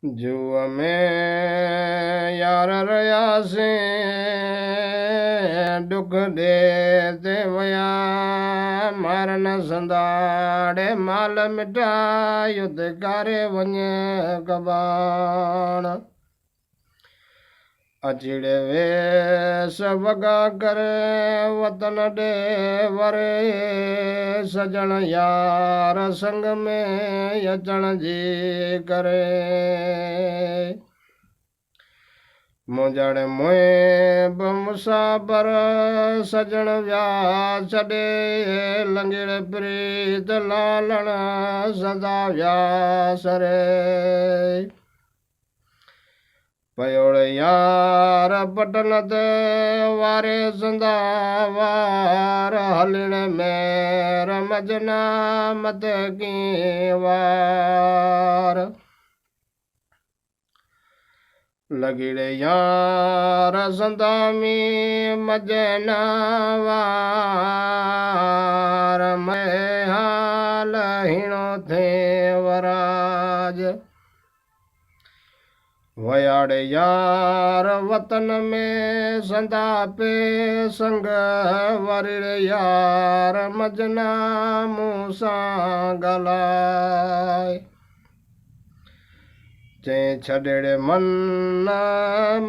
जुआ में यार रयासे दुख दे ते वया मारन संदाड़े माल मिटा युद्ध करे वञे कबाण अचिड़े वे वगा करे वतन डे वरे सजण यार संग में अचण जी करे मुंझण मोए मुसाबर सजण व्या छॾे लंगड़ प्रीत लालण सदा व्या सरे पयोड़ यार बटन ते वारे संदा वार हलण में रमजना मत की वार लगिड़े यार संदा में मजना वार मैं हाल हिणो थे वराज वयाड़े यार वतन में संदा पे संग वरिड़े यार मजना मूसा गलाए चे छड़े मन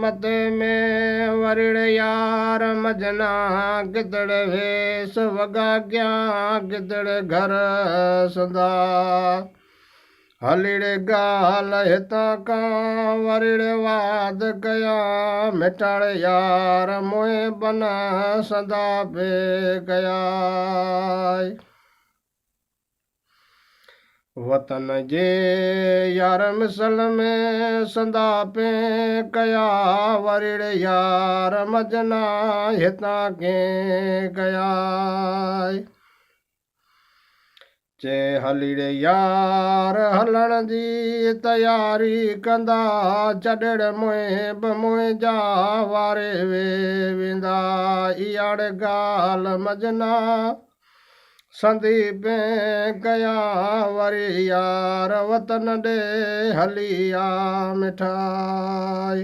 मते में वरिड़े यार मजना गिदड़ वेस वगा गया गिदड़ घर संदा हलिड़े गाल हिता का वरिड़े वाद कया मिटाड़ यार मोए बना सदा पे गया वतन जे यार मिसल में संदा पे कया वरिड़े यार मजना हिता के गया चे हलिड़े यार हलण जी तैयारी कंदा छॾड़ मोए बमोए जा वारे वे वेंदा इयाड़ गाल मजना संदीप कया वरी यार वतन डे हलिया मिठाई।